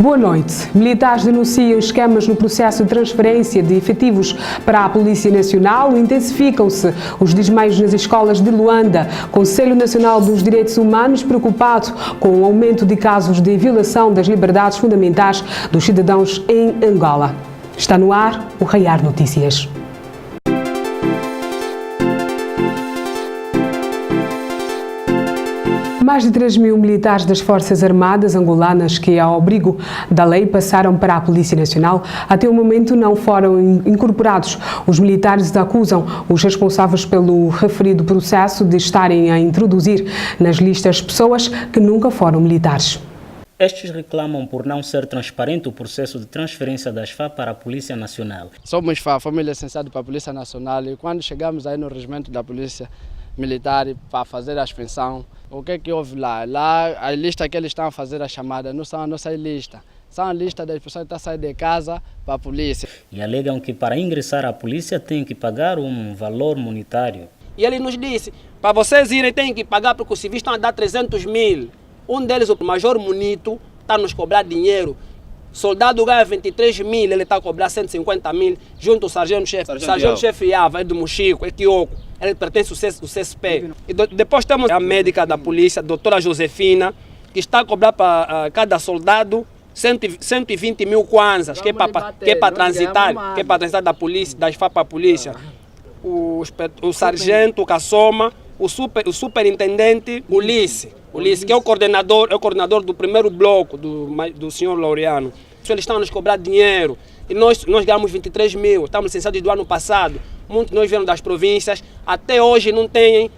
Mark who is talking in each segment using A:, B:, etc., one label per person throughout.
A: Boa noite. Militares denunciam esquemas no processo de transferência de efetivos para a Polícia Nacional. Intensificam-se os desmaios nas escolas de Luanda. Conselho Nacional dos Direitos Humanos preocupado com o aumento de casos de violação das liberdades fundamentais dos cidadãos em Angola. Está no ar o Raiar Notícias. Mais de 3.000 militares das Forças Armadas angolanas que, ao abrigo da lei, passaram para a Polícia Nacional, até o momento não foram incorporados. Os militares acusam os responsáveis pelo referido processo de estarem a introduzir nas listas pessoas que nunca foram militares.
B: Estes reclamam por não ser transparente o processo de transferência das FA para a Polícia Nacional.
C: Somos FA, família licenciada para a Polícia Nacional, e quando chegamos aí no regimento da Polícia Militar para fazer a expensão, o que é que houve lá? Lá, a lista que eles estão a fazer a chamada não são a nossa lista. São a lista das pessoas que estão a sair de casa para a polícia.
B: E alegam que para ingressar à polícia têm que pagar um valor monetário.
D: E ele nos disse, para vocês irem têm que pagar porque os civis estão a dar 300 mil. Um deles, o Major Munito, está a nos cobrar dinheiro. Soldado ganha 23 mil, ele está a cobrar 150 mil, junto ao sargento-chefe. O sargento-chefe Iava, é do Mochico, é Kiyoko. Ele pertence ao CSP. E depois temos a médica da polícia, a doutora Josefina, que está a cobrar para cada soldado 120 mil kwanzas, que é para transitar, da polícia, das FA para a polícia. O sargento Kassoma, o superintendente Ulisses, que é o coordenador do primeiro bloco do senhor Laureano. Eles estão a nos cobrar dinheiro. E nós ganhamos 23 mil, estamos licenciados do ano passado. Muitos de nós vieram das províncias, até hoje não têm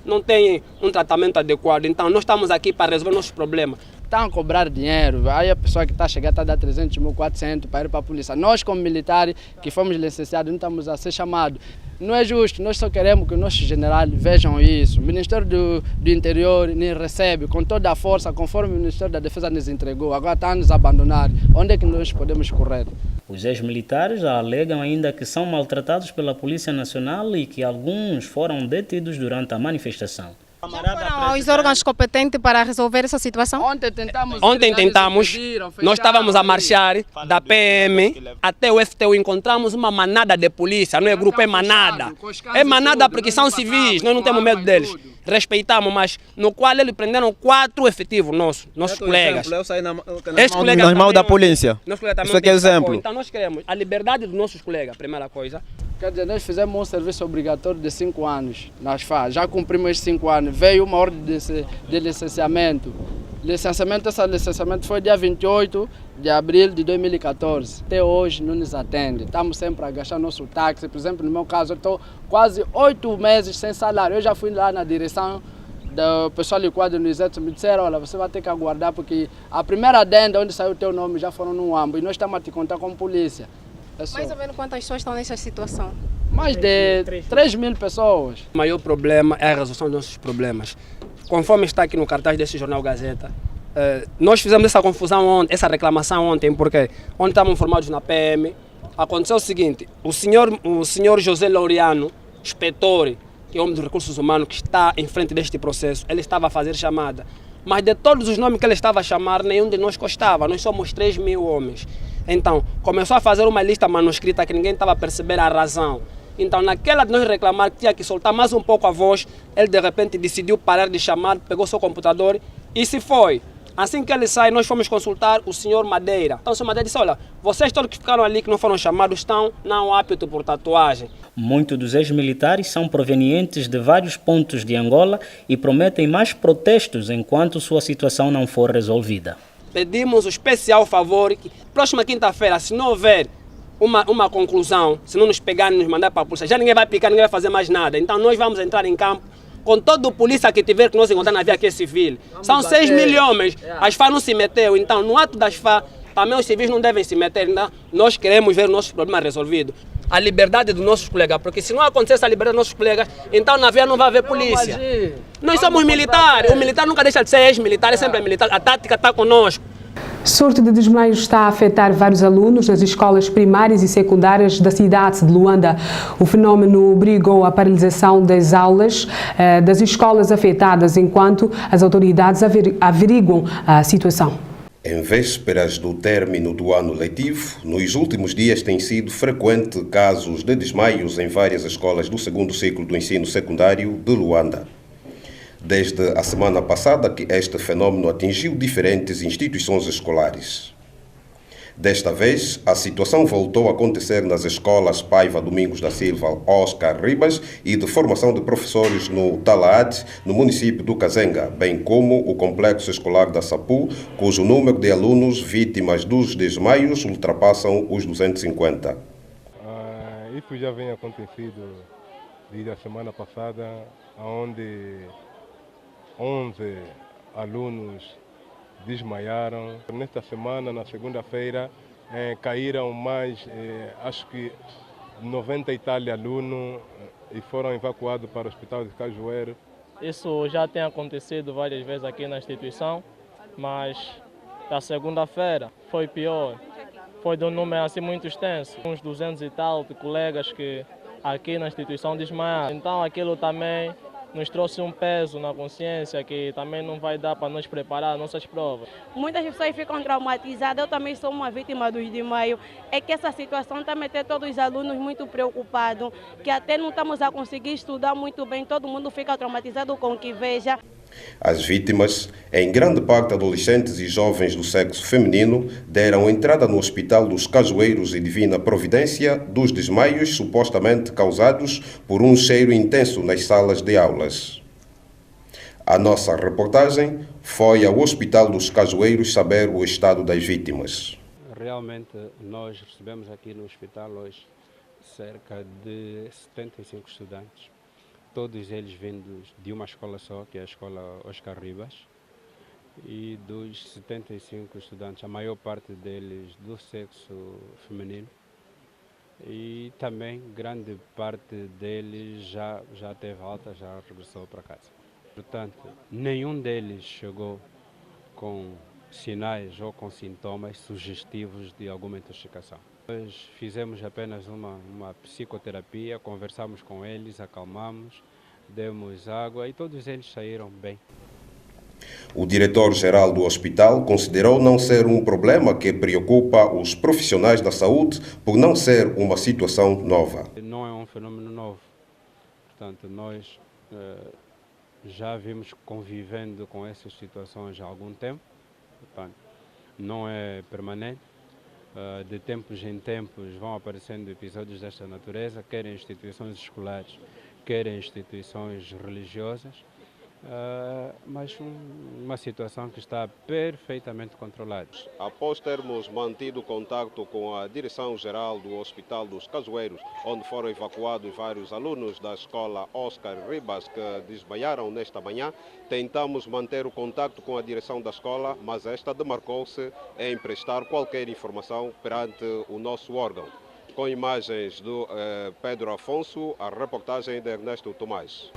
D: um tratamento adequado. Então nós estamos aqui para resolver nossos problemas.
C: Estão a cobrar dinheiro, aí a pessoa que está a chegar está a dar 300 mil, 400 para ir para a polícia. Nós, como militares que fomos licenciados, não estamos a ser chamados. Não é justo, nós só queremos que os nossos generais vejam isso. O Ministério do Interior nos recebe com toda a força, conforme o Ministério da Defesa nos entregou. Agora está a nos abandonar. Onde é que nós podemos correr?
B: Os ex-militares alegam ainda que são maltratados pela Polícia Nacional e que alguns foram detidos durante a manifestação.
E: Já foram aos órgãos competentes para resolver essa situação?
D: Ontem tentamos, nós estávamos a marchar da PM até o FTU, encontramos uma manada de polícia, não é grupo, é manada. É manada porque são civis, nós não temos medo deles. Respeitamos, mas no qual eles prenderam 4 efetivos nossos colegas.
F: Nas mãos da polícia. Isso aqui é exemplo.
D: Então nós queremos a liberdade dos nossos colegas, primeira coisa.
C: Quer dizer, nós fizemos um serviço obrigatório de 5 anos nas FA, já cumprimos esses 5 anos, veio uma ordem de licenciamento. Esse licenciamento foi dia 28 de abril de 2014. Até hoje não nos atende, estamos sempre a gastar nosso táxi. Por exemplo, no meu caso, eu estou quase 8 meses sem salário. Eu já fui lá na direção do pessoal de quadro no Exército, me disseram, olha, você vai ter que aguardar porque a primeira adenda onde saiu o teu nome já foram no AMBO e nós estamos a te contar como polícia.
E: Mais ou menos quantas pessoas estão nessa situação?
C: Mais de 3.000 pessoas.
D: O maior problema é a resolução dos nossos problemas. Conforme está aqui no cartaz desse jornal Gazeta, nós fizemos essa confusão ontem, essa reclamação ontem, porque ontem estávamos formados na PM. Aconteceu o seguinte, o senhor José Laureano, inspetor, que é homem dos recursos humanos, que está em frente deste processo, ele estava a fazer chamada. Mas de todos os nomes que ele estava a chamar, nenhum de nós gostava. Nós somos 3.000 homens. Então, começou a fazer uma lista manuscrita que ninguém estava a perceber a razão. Então, naquela de nós reclamar que tinha que soltar mais um pouco a voz, ele de repente decidiu parar de chamar, pegou seu computador e se foi. Assim que ele sai, nós fomos consultar o senhor Madeira. Então o senhor Madeira disse, olha, vocês todos que ficaram ali, que não foram chamados, estão não aptos por tatuagem.
B: Muitos dos ex-militares são provenientes de vários pontos de Angola e prometem mais protestos enquanto sua situação não for resolvida.
D: Pedimos o especial favor que próxima quinta-feira, se não houver uma conclusão, se não nos pegarem e nos mandar para a polícia, já ninguém vai picar, ninguém vai fazer mais nada. Então nós vamos entrar em campo com todo o polícia que tiver que nós encontrar na via aqui civil. São 6.000 homens, as FA não se meteu, então no ato das FA também os civis não devem se meter. Então, nós queremos ver os nossos problemas resolvidos. A liberdade dos nossos colegas, porque se não acontecer essa liberdade dos nossos colegas, então na via não vai haver polícia. Nós somos militares, o militar nunca deixa de ser ex-militar, é sempre militar, a tática está conosco.
A: Surto de desmaios está a afetar vários alunos nas escolas primárias e secundárias da cidade de Luanda. O fenómeno obrigou a paralisação das aulas das escolas afetadas, enquanto as autoridades averiguam a situação.
G: Em vésperas do término do ano letivo, nos últimos dias tem sido frequente casos de desmaios em várias escolas do segundo ciclo do ensino secundário de Luanda. Desde a semana passada que este fenômeno atingiu diferentes instituições escolares. Desta vez, a situação voltou a acontecer nas escolas Paiva Domingos da Silva, Oscar Ribas e de formação de professores no Talaat, no município do Kazenga, bem como o complexo escolar da Sapu, cujo número de alunos vítimas dos desmaios ultrapassam os 250.
H: Isso já vem acontecido desde a semana passada, onde 11 alunos desmaiaram. Nesta semana, na segunda-feira, caíram mais, acho que 90 e tal alunos e foram evacuados para o hospital de Cajueiro.
I: Isso já tem acontecido várias vezes aqui na instituição, mas na segunda-feira foi pior. Foi de um número assim muito extenso, uns 200 e tal de colegas que aqui na instituição desmaiaram. Então aquilo também nos trouxe um peso na consciência que também não vai dar para nos preparar nossas provas.
J: Muitas pessoas ficam traumatizadas, eu também sou uma vítima dos desmaios. É que essa situação também tem todos os alunos muito preocupados, que até não estamos a conseguir estudar muito bem, todo mundo fica traumatizado com o que veja.
G: As vítimas, em grande parte adolescentes e jovens do sexo feminino, deram entrada no Hospital dos Cajueiros e Divina Providência dos desmaios supostamente causados por um cheiro intenso nas salas de aulas. A nossa reportagem foi ao Hospital dos Cajueiros saber o estado das vítimas.
K: Realmente nós recebemos aqui no hospital hoje cerca de 75 estudantes. Todos eles vindos de uma escola só, que é a escola Oscar Ribas, e dos 75 estudantes, a maior parte deles do sexo feminino, e também grande parte deles já teve alta, já regressou para casa. Portanto, nenhum deles chegou com sinais ou com sintomas sugestivos de alguma intoxicação. Nós fizemos apenas uma psicoterapia, conversamos com eles, acalmamos, demos água e todos eles saíram bem.
G: O diretor-geral do hospital considerou não ser um problema que preocupa os profissionais da saúde por não ser uma situação nova.
K: Não é um fenômeno novo, portanto nós já vimos convivendo com essas situações há algum tempo, portanto, não é permanente. De tempos em tempos vão aparecendo episódios desta natureza, quer em instituições escolares, quer em instituições religiosas, mas uma situação que está perfeitamente controlada.
G: Após termos mantido contato com a direção-geral do Hospital dos Cajueiros, onde foram evacuados vários alunos da escola Oscar Ribas que desmaiaram nesta manhã, tentamos manter o contato com a direção da escola, mas esta demarcou-se em prestar qualquer informação perante o nosso órgão. Com imagens do Pedro Afonso, a reportagem de Ernesto Tomás.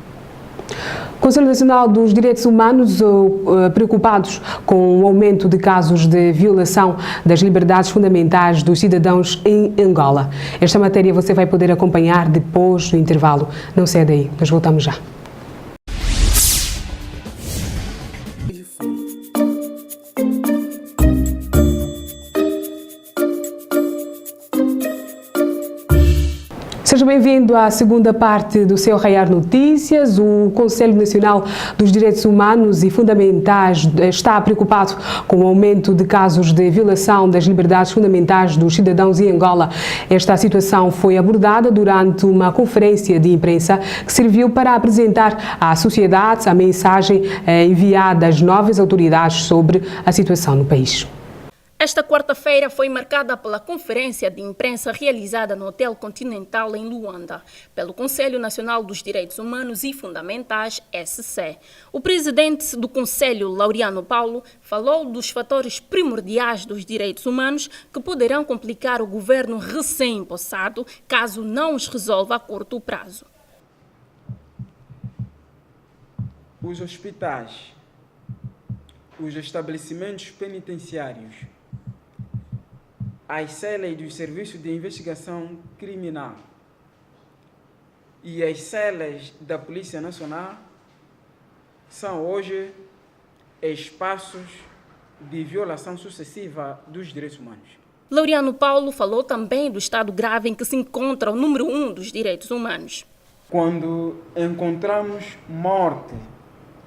A: O Conselho Nacional dos Direitos Humanos, preocupados com o aumento de casos de violação das liberdades fundamentais dos cidadãos em Angola. Esta matéria você vai poder acompanhar depois do intervalo. Não saia daí, nós voltamos já. Seja bem-vindo à segunda parte do seu Raiar Notícias. O Conselho Nacional dos Direitos Humanos e Fundamentais está preocupado com o aumento de casos de violação das liberdades fundamentais dos cidadãos em Angola. Esta situação foi abordada durante uma conferência de imprensa que serviu para apresentar à sociedade a mensagem enviada às novas autoridades sobre a situação no país.
L: Esta quarta-feira foi marcada pela conferência de imprensa realizada no Hotel Continental em Luanda, pelo Conselho Nacional dos Direitos Humanos e Fundamentais, SC. O presidente do Conselho, Laureano Paulo, falou dos fatores primordiais dos direitos humanos que poderão complicar o governo recém-impossado caso não os resolva a curto prazo.
M: Os hospitais, os estabelecimentos penitenciários, as celas dos serviços de investigação criminal e as celas da Polícia Nacional são hoje espaços de violação sucessiva dos direitos humanos.
L: Laureano Paulo falou também do estado grave em que se encontra o número 1 dos direitos humanos.
M: Quando encontramos morte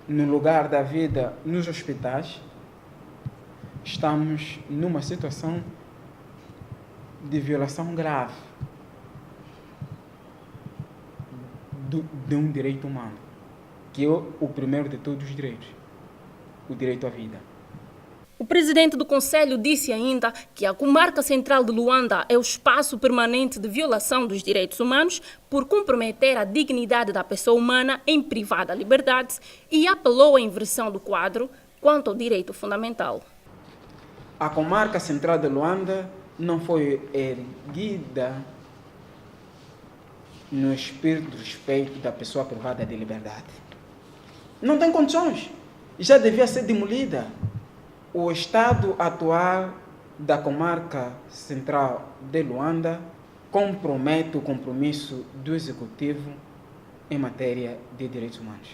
M: no lugar da vida nos hospitais, estamos numa situação de violação grave de um direito humano, que é o primeiro de todos os direitos, o direito à vida.
L: O presidente do Conselho disse ainda que a comarca central de Luanda é o espaço permanente de violação dos direitos humanos por comprometer a dignidade da pessoa humana em privada liberdade e apelou à inversão do quadro quanto ao direito fundamental.
M: A comarca central de Luanda não foi erguida no espírito de respeito da pessoa privada de liberdade. Não tem condições. Já devia ser demolida. O estado atual da comarca central de Luanda compromete o compromisso do Executivo em matéria de direitos humanos.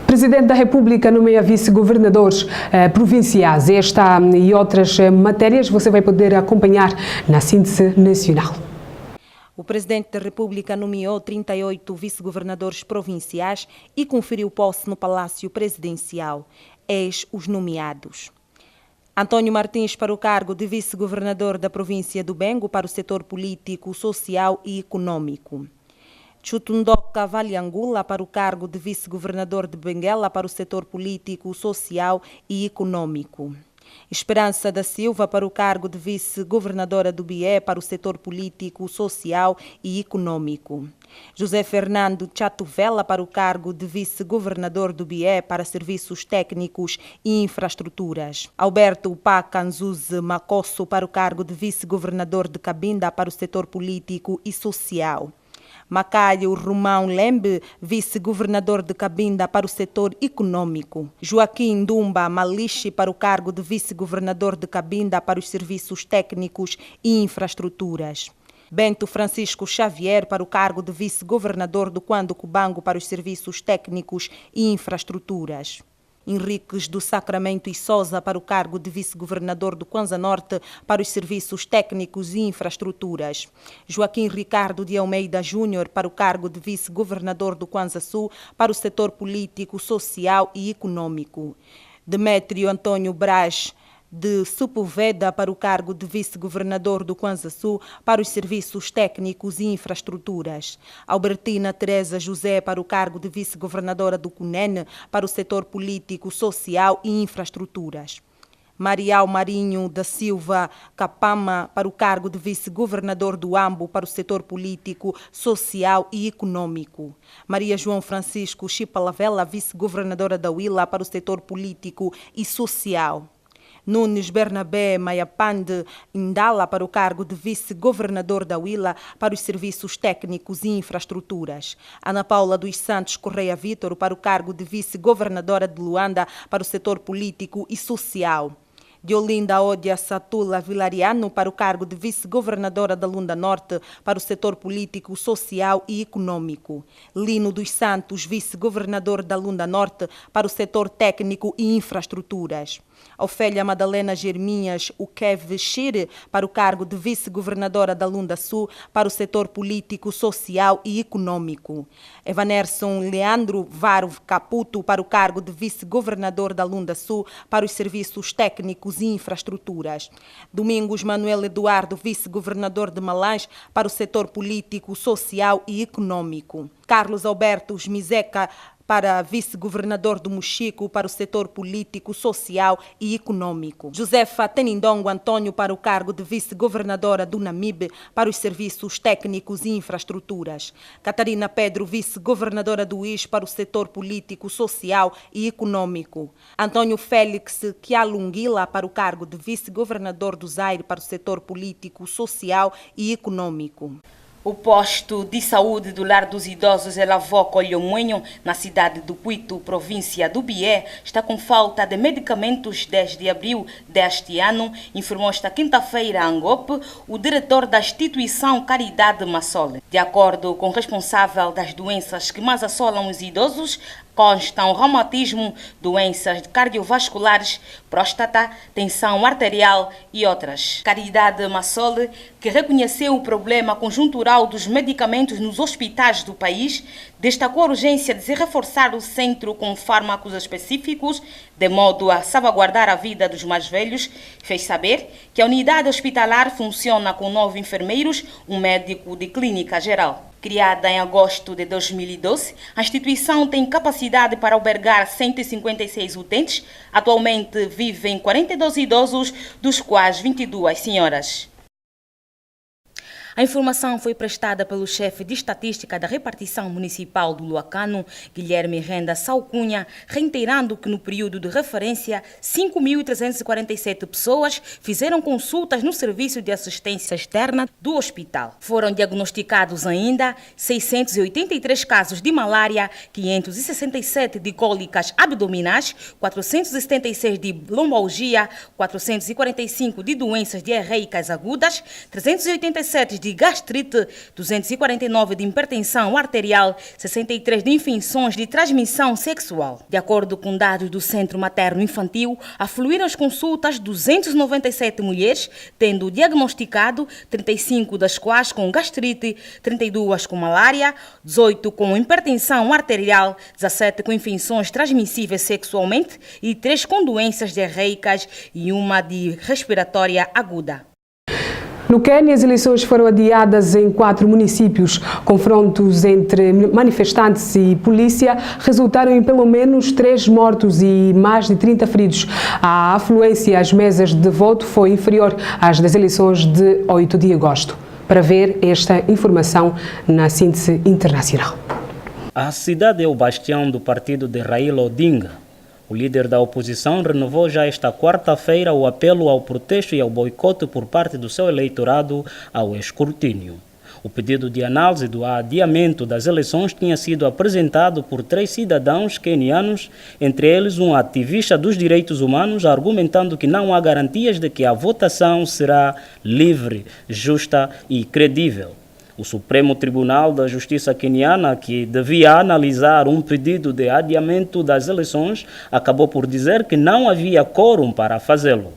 A: Presidente da República nomeia vice-governadores provinciais. Esta e outras matérias você vai poder acompanhar na síntese nacional.
N: O Presidente da República nomeou 38 vice-governadores provinciais e conferiu posse no Palácio Presidencial. Eis os nomeados. Antônio Martins para o cargo de vice-governador da província do Bengo para o setor político, social e econômico. Chutundoka Valiangula para o cargo de vice-governador de Benguela para o setor político, social e econômico. Esperança da Silva para o cargo de vice-governadora do Bié para o setor político, social e econômico. José Fernando Chatuvela para o cargo de vice-governador do Bié para serviços técnicos e infraestruturas. Alberto Pacanzuze Macosso para o cargo de vice-governador de Cabinda para o setor político e social. Macaio Romão Lembe, vice-governador de Cabinda para o setor econômico. Joaquim Dumba Maliche para o cargo de vice-governador de Cabinda para os serviços técnicos e infraestruturas. Bento Francisco Xavier para o cargo de vice-governador do Quando Cubango para os serviços técnicos e infraestruturas. Henriques do Sacramento e Sousa para o cargo de vice-governador do Kwanza Norte para os serviços técnicos e infraestruturas. Joaquim Ricardo de Almeida Júnior para o cargo de vice-governador do Kwanza Sul para o setor político, social e econômico. Demétrio Antônio Braz de Supoveda para o cargo de vice-governador do Kwanza Sul para os serviços técnicos e infraestruturas. Albertina Teresa José para o cargo de vice-governadora do Cunene para o setor político, social e infraestruturas. Marial Marinho da Silva Capama para o cargo de vice-governador do Ambo para o setor político, social e econômico. Maria João Francisco Chipalavela, vice-governadora da Huila para o setor político e social. Nunes Bernabé Mayapande Indala para o cargo de vice-governador da Huila para os serviços técnicos e infraestruturas. Ana Paula dos Santos Correia Vítor para o cargo de vice-governadora de Luanda para o setor político e social. Diolinda Odia Satula Vilariano para o cargo de vice-governadora da Lunda Norte para o setor político, social e econômico. Lino dos Santos, vice-governador da Lunda Norte para o setor técnico e infraestruturas. Ofélia Madalena Germinhas Ukev Shire para o cargo de vice-governadora da Lunda Sul para o setor político, social e econômico. Evanerson Leandro Varo Caputo para o cargo de vice-governador da Lunda Sul para os serviços técnicos e infraestruturas. Domingos Manuel Eduardo, vice-governador de Malães para o setor político, social e econômico. Carlos Alberto Miseca para vice-governador do Mochico para o setor político, social e econômico. Josefa Tenindongo Antônio para o cargo de vice-governadora do Namibe para os serviços técnicos e infraestruturas. Catarina Pedro, vice-governadora do IS para o setor político, social e econômico. Antônio Félix Kialunguila para o cargo de vice-governador do Zaire para o setor político, social e econômico.
O: O posto de saúde do Lar dos Idosos Elavó Colhomunho, na cidade do Cuito, província do Bié, está com falta de medicamentos desde abril deste ano, informou esta quinta-feira a Angope o diretor da instituição Caridade Massole. De acordo com o responsável das doenças que mais assolam os idosos, Constam reumatismo, doenças cardiovasculares, próstata, tensão arterial e outras. Caridade Massole, que reconheceu o problema conjuntural dos medicamentos nos hospitais do país, destacou a urgência de se reforçar o centro com fármacos específicos, de modo a salvaguardar a vida dos mais velhos. Fez saber que a unidade hospitalar funciona com 9 enfermeiros, um médico de clínica geral. Criada em agosto de 2012, a instituição tem capacidade para albergar 156 utentes. Atualmente vivem 42 idosos, dos quais 22 senhoras. A informação foi prestada pelo chefe de estatística da repartição municipal do Luacano, Guilherme Renda Salcunha, reiterando que no período de referência, 5.347 pessoas fizeram consultas no serviço de assistência externa do hospital. Foram diagnosticados ainda 683 casos de malária, 567 de cólicas abdominais, 476 de lombalgia, 445 de doenças diarreicas agudas, 387 de gastrite, 249 de hipertensão arterial, 63 de infecções de transmissão sexual. De acordo com dados do Centro Materno Infantil, afluíram as consultas 297 mulheres, tendo diagnosticado 35 das quais com gastrite, 32 com malária, 18 com hipertensão arterial, 17 com infecções transmissíveis sexualmente e 3 com doenças diarreicas e uma de respiratória aguda.
A: No Quênia, as eleições foram adiadas em 4 municípios. Confrontos entre manifestantes e polícia resultaram em pelo menos 3 mortos e mais de 30 feridos. A afluência às mesas de voto foi inferior às das eleições de 8 de agosto. Para ver esta informação na síntese internacional.
B: A cidade é o bastião do partido de Raila Odinga. O líder da oposição renovou já esta quarta-feira o apelo ao protesto e ao boicote por parte do seu eleitorado ao escrutínio. O pedido de análise do adiamento das eleições tinha sido apresentado por 3 cidadãos quenianos, entre eles um ativista dos direitos humanos, argumentando que não há garantias de que a votação será livre, justa e credível. O Supremo Tribunal da Justiça queniana, que devia analisar um pedido de adiamento das eleições, acabou por dizer que não havia quórum para fazê-lo.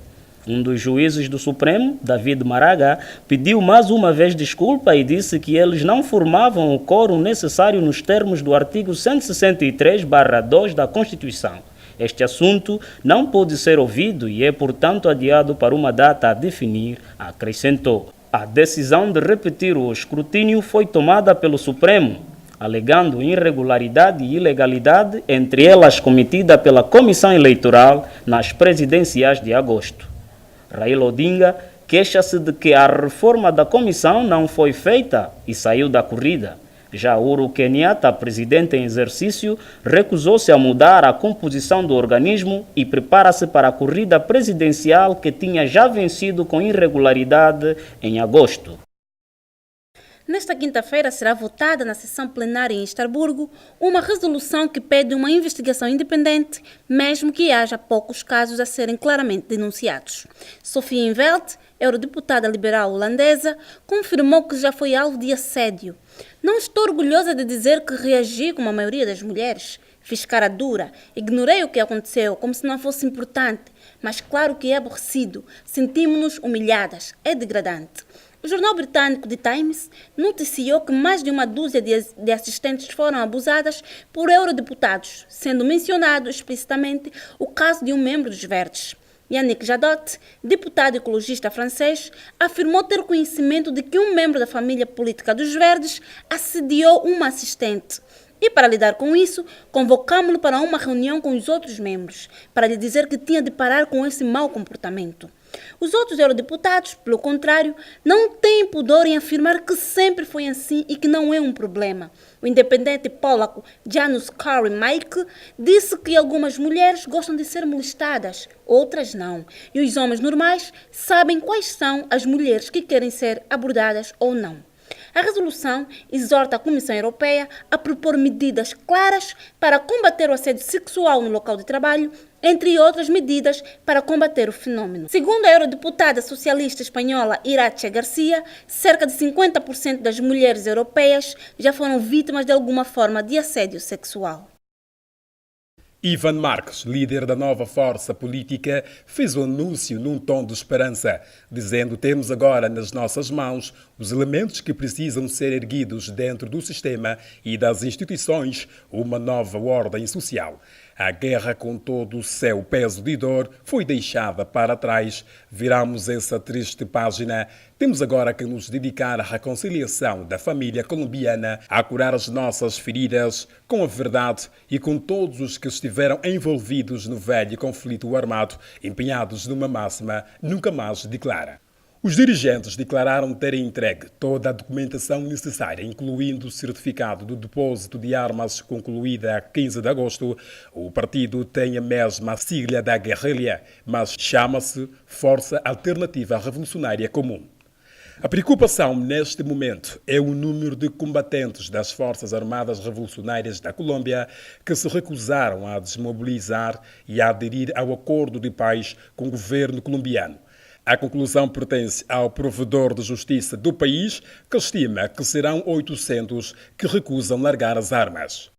B: Um dos juízes do Supremo, David Maraga, pediu mais uma vez desculpa e disse que eles não formavam o quórum necessário nos termos do artigo 163/2 da Constituição. Este assunto não pode ser ouvido e é, portanto, adiado para uma data a definir, acrescentou. A decisão de repetir o escrutínio foi tomada pelo Supremo, alegando irregularidade e ilegalidade, entre elas cometida pela Comissão Eleitoral nas presidenciais de agosto. Raila Odinga queixa-se de que a reforma da comissão não foi feita e saiu da corrida. Já Uhuru Kenyatta, presidente em exercício, recusou-se a mudar a composição do organismo e prepara-se para a corrida presidencial que tinha já vencido com irregularidade em agosto.
P: Nesta quinta-feira será votada na sessão plenária em Estrasburgo uma resolução que pede uma investigação independente, mesmo que haja poucos casos a serem claramente denunciados. Sofia In 't Veld, eurodeputada liberal holandesa, confirmou que já foi alvo de assédio. Não estou orgulhosa de dizer que reagi como a maioria das mulheres. Fiz cara dura, ignorei o que aconteceu como se não fosse importante, mas claro que é aborrecido, sentimos-nos humilhadas, é degradante. O jornal britânico The Times noticiou que mais de uma dúzia de assistentes foram abusadas por eurodeputados, sendo mencionado explicitamente o caso de um membro dos Verdes. Yannick Jadot, deputado ecologista francês, afirmou ter conhecimento de que um membro da família política dos Verdes assediou uma assistente. E para lidar com isso, convocámo-lo para uma reunião com os outros membros, para lhe dizer que tinha de parar com esse mau comportamento. Os outros eurodeputados, pelo contrário, não têm pudor em afirmar que sempre foi assim e que não é um problema. O independente polaco Janusz Korwin-Mikke disse que algumas mulheres gostam de ser molestadas, outras não. E os homens normais sabem quais são as mulheres que querem ser abordadas ou não. A resolução exorta a Comissão Europeia a propor medidas claras para combater o assédio sexual no local de trabalho, entre outras medidas para combater o fenômeno. Segundo a eurodeputada socialista espanhola Irache Garcia, cerca de 50% das mulheres europeias já foram vítimas de alguma forma de assédio sexual.
Q: Ivan Marques, líder da nova força política, fez o anúncio num tom de esperança, dizendo: temos agora nas nossas mãos os elementos que precisam ser erguidos dentro do sistema e das instituições, uma nova ordem social. A guerra, com todo o seu peso de dor, foi deixada para trás. Viramos essa triste página. Temos agora que nos dedicar à reconciliação da família colombiana, a curar as nossas feridas com a verdade e com todos os que estiveram envolvidos no velho conflito armado, empenhados numa máxima: nunca mais, declara. Os dirigentes declararam terem entregue toda a documentação necessária, incluindo o certificado do depósito de armas concluída a 15 de agosto. O partido tem a mesma sigla da guerrilha, mas chama-se Força Alternativa Revolucionária Comum. A preocupação neste momento é o número de combatentes das Forças Armadas Revolucionárias da Colômbia que se recusaram a desmobilizar e a aderir ao acordo de paz com o governo colombiano. A conclusão pertence ao provedor de justiça do país, que estima que serão 800 que recusam largar as armas.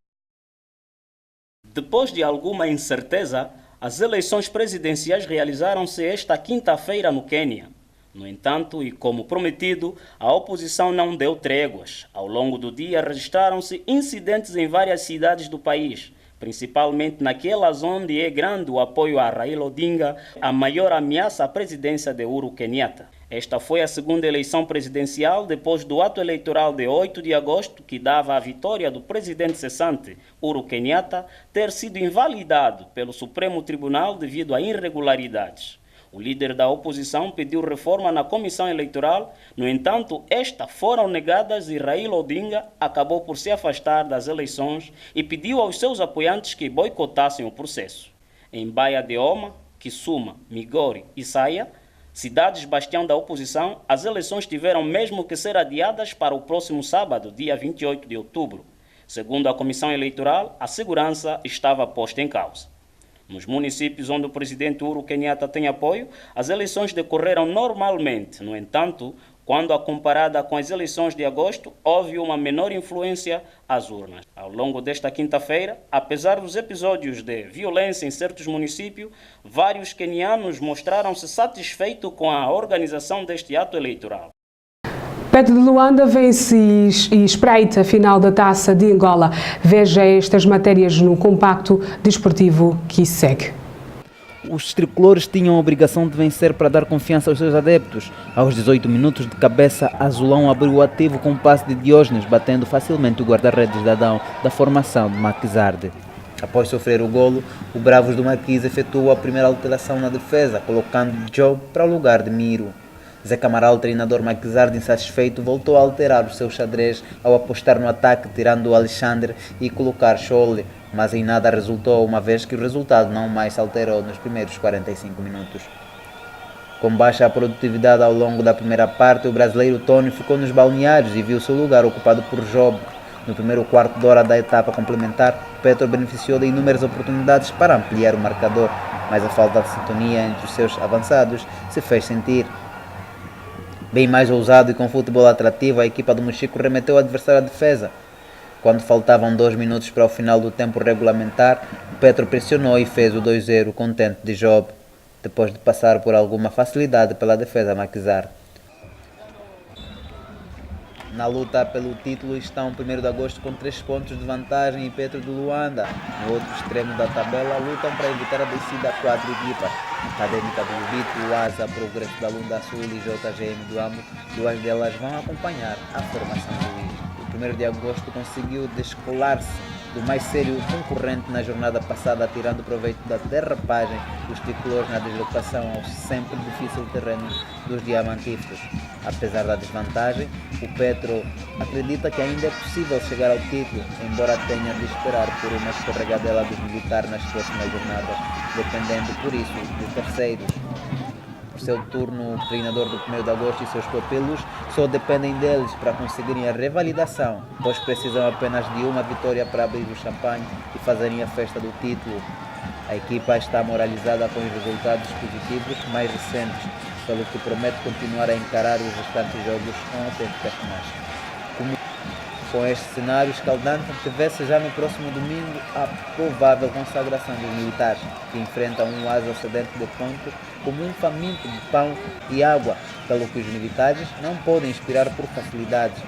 B: Depois de alguma incerteza, as eleições presidenciais realizaram-se esta quinta-feira no Quênia. No entanto, e como prometido, a oposição não deu tréguas. Ao longo do dia, registraram-se incidentes em várias cidades do país, principalmente naquelas onde é grande o apoio a Raila Odinga, a maior ameaça à presidência de Uhuru Kenyatta. Esta foi a segunda eleição presidencial depois do ato eleitoral de 8 de agosto, que dava a vitória do presidente cessante, Uhuru Kenyatta, ter sido invalidado pelo Supremo Tribunal devido a irregularidades. O líder da oposição pediu reforma na comissão eleitoral, no entanto, estas foram negadas e Raila Odinga acabou por se afastar das eleições e pediu aos seus apoiantes que boicotassem o processo. Em Baía de Oma, Kisumu, Migori e Saia, cidades bastião da oposição, as eleições tiveram mesmo que ser adiadas para o próximo sábado, dia 28 de outubro. Segundo a comissão eleitoral, a segurança estava posta em causa. Nos municípios onde o presidente Uhuru Kenyatta tem apoio, as eleições decorreram normalmente. No entanto, quando a comparada com as eleições de agosto, houve uma menor influência às urnas. Ao longo desta quinta-feira, apesar dos episódios de violência em certos municípios, vários quenianos mostraram-se satisfeitos com a organização deste ato eleitoral.
A: Petro de Luanda vence e espreita a final da Taça de Angola. Veja estas matérias no compacto desportivo que segue.
R: Os tricolores tinham a obrigação de vencer para dar confiança aos seus adeptos. Aos 18 minutos de cabeça, Azulão abriu o ativo com um passe de Diógenes, batendo facilmente o guarda-redes de Adão da formação de Maquisarde. Após sofrer o golo, o Bravos do Marquise efetuou a primeira alteração na defesa, colocando Joe para o lugar de Miro. Zé Camaral, treinador Maquisarde, insatisfeito, voltou a alterar o seu xadrez ao apostar no ataque, tirando o Alexandre e colocar Scholle, mas em nada resultou, uma vez que o resultado não mais se alterou nos primeiros 45 minutos. Com baixa produtividade ao longo da primeira parte, o brasileiro Tony ficou nos balneários e viu seu lugar ocupado por Job. No primeiro quarto de hora da etapa complementar, Petro beneficiou de inúmeras oportunidades para ampliar o marcador, mas a falta de sintonia entre os seus avançados se fez sentir. Bem mais ousado e com futebol atrativo, a equipa do Mochico remeteu o adversário à defesa. Quando faltavam 2 minutos para o final do tempo regulamentar, Petro pressionou e fez o 2-0 contente de Job, depois de passar por alguma facilidade pela defesa Maquisarde. Na luta pelo título estão 1º de agosto com 3 pontos de vantagem e Petro de Luanda. No outro extremo da tabela lutam para evitar a descida a 4 equipas. Académica do Lubito, Asa, Progresso da Lunda Sul e JGM do Amo, 2 delas vão acompanhar a formação do Luís. O 1º de agosto conseguiu descolar-se do mais sério concorrente na jornada passada, tirando proveito da derrapagem dos tricolores na deslocação ao sempre difícil terreno dos diamantíferos. Apesar da desvantagem, o Petro acredita que ainda é possível chegar ao título, embora tenha de esperar por uma escorregadela dos militares nas próximas jornadas, dependendo por isso dos terceiros. Por seu turno, o treinador do 1º de agosto e seus pupilos só dependem deles para conseguirem a revalidação, pois precisam apenas de uma vitória para abrir o champanhe e fazerem a festa do título. A equipa está moralizada com os resultados positivos mais recentes, pelo que promete continuar a encarar os restantes jogos com autêntica finais. Com este cenário escaldante, antevê-se já no próximo domingo a provável consagração dos militares, que enfrentam um Asa Ocidente de Ponto como um faminto de pão e água, pelo que os militares não podem inspirar por facilidades.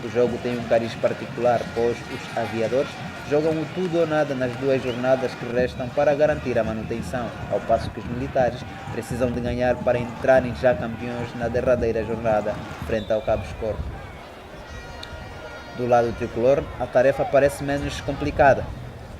R: O jogo tem um cariz particular, pois os aviadores jogam o tudo ou nada nas 2 jornadas que restam para garantir a manutenção, ao passo que os militares precisam de ganhar para entrarem já campeões na derradeira jornada, frente ao Cabo Escuro. Do lado tricolor, a tarefa parece menos complicada,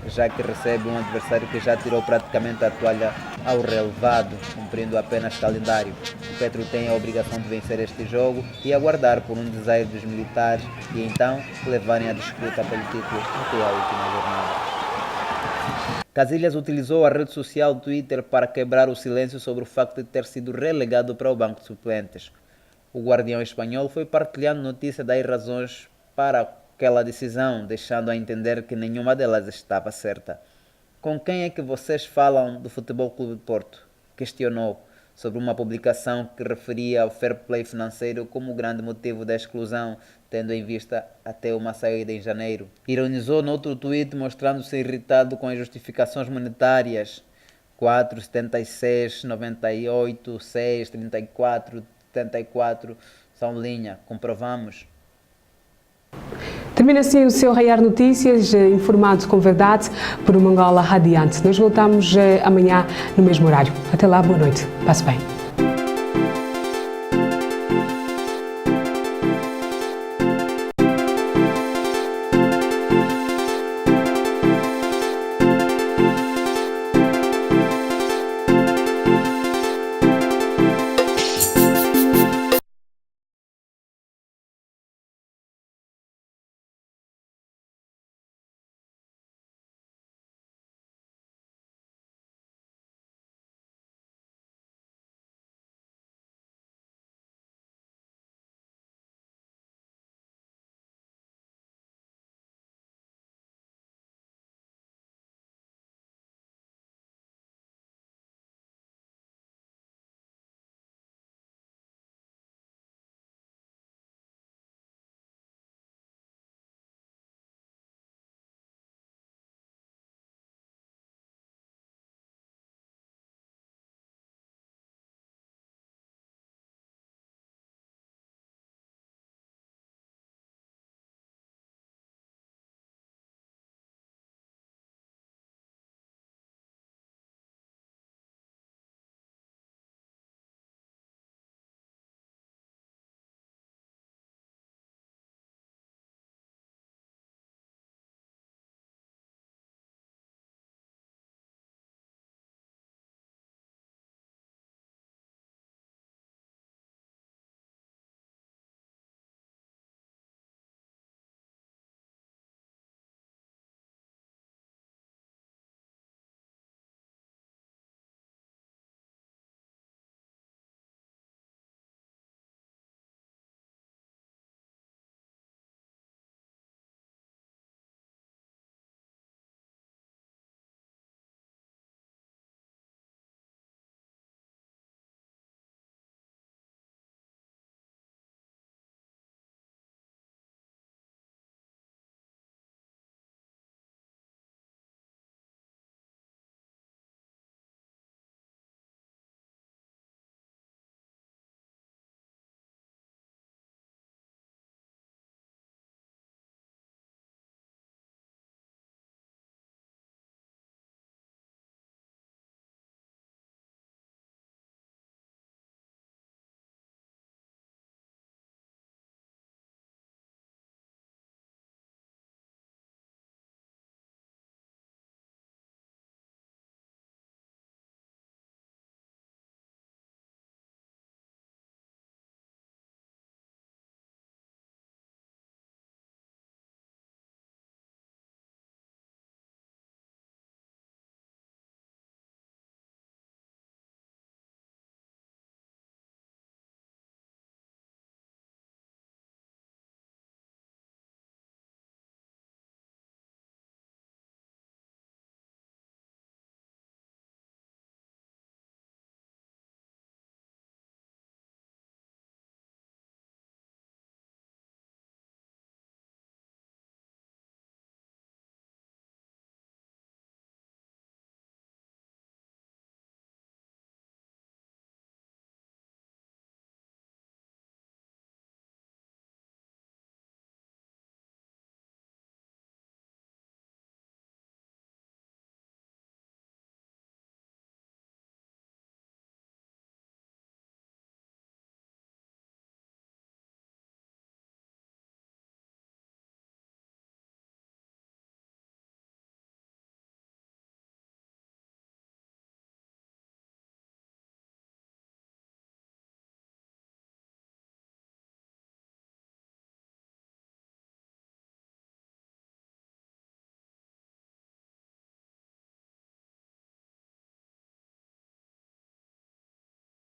R: já que recebe um adversário que já tirou praticamente a toalha ao relevado, cumprindo apenas calendário. O Petro tem a obrigação de vencer este jogo e aguardar por um desaire dos militares e então levarem a disputa pelo título até a última jornada. Casilhas utilizou a rede social Twitter para quebrar o silêncio sobre o facto de ter sido relegado para o banco de suplentes. O guardião espanhol foi partilhando notícia das razões para aquela decisão, deixando a entender que nenhuma delas estava certa. Com quem é que vocês falam do Futebol Clube de Porto? Questionou, sobre uma publicação que referia ao fair play financeiro como grande motivo da exclusão, tendo em vista até uma saída em janeiro. Ironizou noutro tweet, mostrando-se irritado com as justificações monetárias. 4,76, 98, 6, 34, 74, são linha, comprovamos.
A: Termina assim o seu Raiar Notícias, informados com verdade por uma Angola radiante. Nós voltamos amanhã no mesmo horário. Até lá, boa noite. Passe bem.